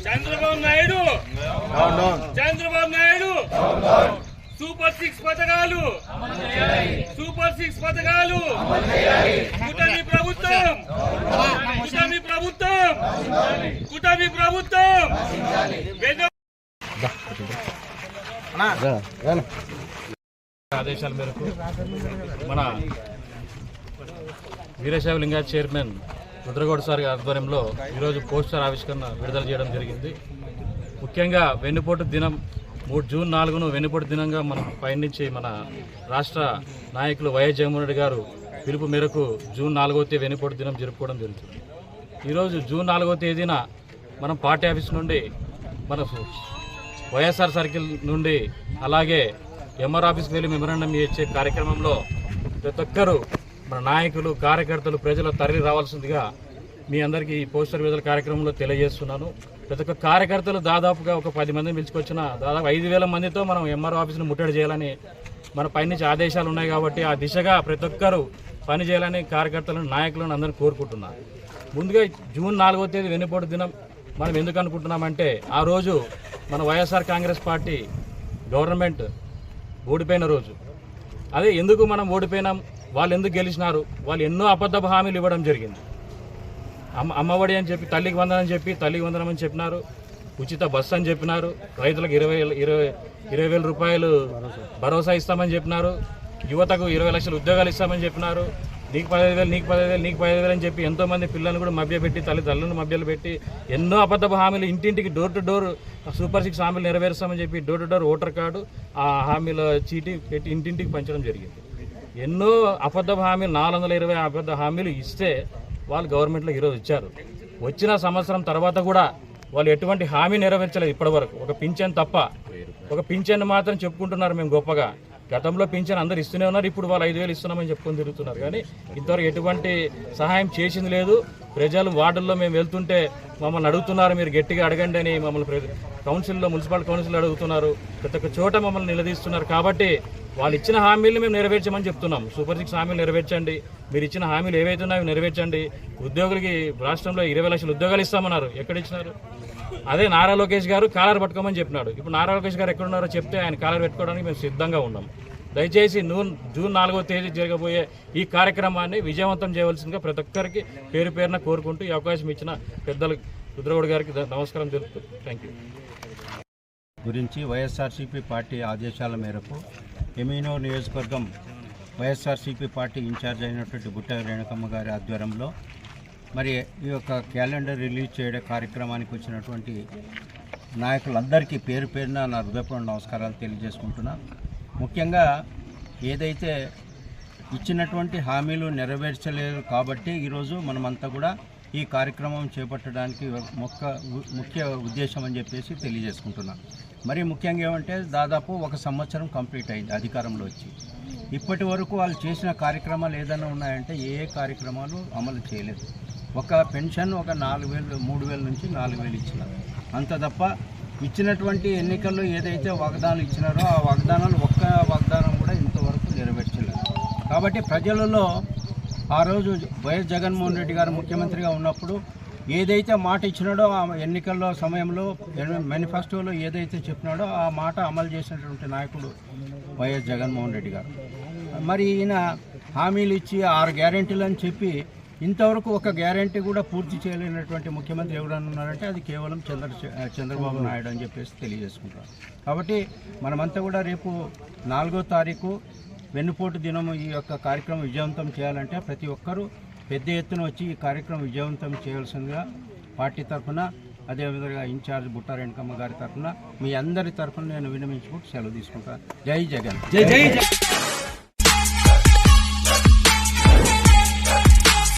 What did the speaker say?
Chandrababu Naidu super six పథకాలు కూటమి ప్రభుత్వం ఆదేశాల మేరకు మన వీరశైవ లింగాయత్ చైర్మన్ రుద్రగౌడ్ సార్ ఆధ్వర్యంలో ఈరోజు పోస్టర్ ఆవిష్కరణ విడుదల చేయడం జరిగింది. ముఖ్యంగా వెన్నుపోటు దినం జూన్ 4ను వెన్నుపోటు దినంగా మనం పయనించి మన రాష్ట్ర నాయకులు వైఎస్ జగన్మోహన్ రెడ్డి గారు పిలుపు మేరకు జూన్ 4వ తేదీ వెన్నుపోటు దినం జరుపుకోవడం జరుగుతుంది. ఈరోజు జూన్ 4వ తేదీన మనం పార్టీ ఆఫీస్ నుండి మన వైఎస్ఆర్ సర్కిల్ నుండి అలాగే ఎంఆర్ ఆఫీస్కి వెళ్ళి మెమరాండం ఇచ్చే కార్యక్రమంలో ప్రతి ఒక్కరూ మన నాయకులు కార్యకర్తలు ప్రజలు తరలి రావాల్సిందిగా మీ అందరికీ ఈ పోస్టర్ విడుదల కార్యక్రమంలో తెలియజేస్తున్నాను. ప్రతి ఒక్క కార్యకర్తలు దాదాపుగా ఒక 10 మందిని పిలుచుకొచ్చిన దాదాపు 5,000 మందితో మనం ఎంఆర్ ఆఫీస్ను ముట్టడి చేయాలని మన పైనుంచి ఆదేశాలు ఉన్నాయి కాబట్టి ఆ దిశగా ప్రతి ఒక్కరూ పని చేయాలని కార్యకర్తలను నాయకులను అందరినీ కోరుకుంటున్నాను. ముందుగా జూన్ 4వ తేదీ వెన్నుపోటు దినం మనం ఎందుకు అనుకుంటున్నామంటే ఆ రోజు మన వైఎస్ఆర్ కాంగ్రెస్ పార్టీ గవర్నమెంట్ ఓడిపోయిన రోజు. అదే ఎందుకు మనం ఓడిపోయినాం, వాళ్ళు ఎందుకు గెలిచినారు, వాళ్ళు ఎన్నో అబద్ధపు హామీలు ఇవ్వడం జరిగింది. అమ్మఒడి అని చెప్పి తల్లికి వందనం అని చెప్పి తల్లికి వందనం అని చెప్పినారు, ఉచిత బస్సు అని చెప్పినారు, రైతులకు 20,000 రూపాయలు భరోసా ఇస్తామని చెప్పినారు, యువతకు 20 లక్షల ఉద్యోగాలు ఇస్తామని చెప్పినారు, నీకు 15,000 అని చెప్పి ఎంతోమంది పిల్లలను కూడా మభ్యపెట్టి తల్లిదండ్రులను మభ్యలు పెట్టి ఎన్నో అబద్ధపు హామీలు ఇంటింటికి డోర్ టు డోర్ సూపర్ 6 హామీలు నెరవేరుస్తామని చెప్పి door to door voter card ఆ హామీల చీటీ పెట్టి ఇంటింటికి పంచడం జరిగింది. ఎన్నో అబద్ధపు హామీలు 420 అబద్ధ హామీలు ఇస్తే వాళ్ళు గవర్నమెంట్లో ఈరోజు ఇచ్చారు. వచ్చిన సంవత్సరం తర్వాత కూడా వాళ్ళు ఎటువంటి హామీ నెరవేర్చలేదు ఇప్పటివరకు. ఒక పింఛన్ తప్ప, ఒక పింఛన్ మాత్రం చెప్పుకుంటున్నారు మేము గొప్పగా. గతంలో పింఛన్ అందరు ఇస్తూనే ఉన్నారు, ఇప్పుడు వాళ్ళు 5,000 ఇస్తున్నామని చెప్పుకొని తిరుగుతున్నారు. కానీ ఇంతవరకు ఎటువంటి సహాయం చేసింది లేదు. ప్రజలు వార్డుల్లో మేము వెళ్తుంటే మమ్మల్ని అడుగుతున్నారు, మీరు గట్టిగా అడగండి అని మమ్మల్ని కౌన్సిల్లో మున్సిపల్ కౌన్సిల్ అడుగుతున్నారు. ప్రతి ఒక్క చోట మమ్మల్ని నిలదీస్తున్నారు. కాబట్టి వాళ్ళు ఇచ్చిన హామీలు మేము నెరవేర్చమని చెప్తున్నాం. సూపర్ 6 హామీలు నెరవేర్చండి, మీరు ఇచ్చిన హామీలు ఏవైతే ఉన్నాయో నెరవేర్చండి. ఉద్యోగులకి రాష్ట్రంలో 20 లక్షల ఉద్యోగాలు ఇస్తామన్నారు, ఎక్కడ ఇచ్చినారు? అదే నారా లోకేష్ గారు కాలర్ పట్టుకోమని చెప్పినాడు. ఇప్పుడు నారా లోకేష్ గారు ఎక్కడున్నారో చెప్తే ఆయన కాలర్ పెట్టుకోవడానికి మేము సిద్ధంగా ఉన్నాం. దయచేసి జూన్ 4వ తేదీ జరగబోయే ఈ కార్యక్రమాన్ని విజయవంతం చేయవలసిందిగా ప్రతి ఒక్కరికి పేరు పేరున కోరుకుంటూ ఈ అవకాశం ఇచ్చిన పెద్దలు రుద్రగౌడ్ గారికి నమస్కారం తెలుపుతూ థ్యాంక్ యూ. గురించి వైఎస్ఆర్సీపీ పార్టీ ఆదేశాల మేరకు ఎమినూర్ నియోజకవర్గం వైఎస్ఆర్సీపీ పార్టీ ఇన్ఛార్జ్ అయినటువంటి బుట్ట రేణుకమ్మ గారి ఆధ్వర్యంలో మరి ఈ యొక్క క్యాలెండర్ రిలీజ్ చేయడం కార్యక్రమానికి వచ్చినటువంటి నాయకులందరికీ పేరు పేరున నా హృదయపూర్వక నమస్కారాలు తెలియజేసుకుంటున్నా. ముఖ్యంగా ఏదైతే ఇచ్చినటువంటి హామీలు నెరవేర్చలేదు కాబట్టి ఈరోజు మనమంతా కూడా ఈ కార్యక్రమం చేపట్టడానికి ముఖ్య ఉద్దేశం అని చెప్పేసి తెలియజేసుకుంటున్నాం. మరి ముఖ్యంగా ఏమంటే దాదాపు 1 సంవత్సరం కంప్లీట్ అయింది అధికారంలో వచ్చి. ఇప్పటి వరకు వాళ్ళు చేసిన కార్యక్రమాలు ఏదైనా ఉన్నాయంటే ఏ కార్యక్రమాలు అమలు చేయలేదు. ఒక పెన్షన్ ఒక 4,000 3,000 నుంచి 4,000 ఇచ్చినారు అంత తప్ప ఇచ్చినటువంటి ఎన్నికల్లో ఏదైతే వాగ్దానాలు ఇచ్చినారో ఆ వాగ్దానాలు ఒక్క వాగ్దానం కూడా ఇంతవరకు నెరవేర్చలేదు. కాబట్టి ప్రజలలో ఆ రోజు వైఎస్ జగన్మోహన్ రెడ్డి గారు ముఖ్యమంత్రిగా ఉన్నప్పుడు ఏదైతే మాట ఇచ్చినాడో ఆ ఎన్నికల్లో సమయంలో మేనిఫెస్టోలో ఏదైతే చెప్పినాడో ఆ మాట అమలు చేసినటువంటి నాయకుడు వైఎస్ జగన్మోహన్ రెడ్డి గారు. మరి ఈయన హామీలు ఇచ్చి 6 గ్యారెంటీలు అని చెప్పి ఇంతవరకు ఒక గ్యారెంటీ కూడా పూర్తి చేయలేనటువంటి ముఖ్యమంత్రి ఎవరైనా ఉన్నారంటే అది కేవలం చంద్రబాబు నాయుడు అని చెప్పేసి తెలియజేసుకుంటారు. కాబట్టి మనమంతా కూడా రేపు 4వ తారీఖు వెన్నుపోటు దినం ఈ యొక్క కార్యక్రమం విజయవంతం చేయాలంటే ప్రతి ఒక్కరూ పెద్ద ఎత్తున వచ్చి ఈ కార్యక్రమం విజయవంతం చేయాల్సిందిగా పార్టీ తరఫున అదేవిధంగా ఇన్ఛార్జ్ బుట్ట రేణుకమ్మ గారి తరఫున మీ అందరి తరఫున నేను విన్నవించుకుంటూ సెలవు తీసుకుంటాను. జై జగన్.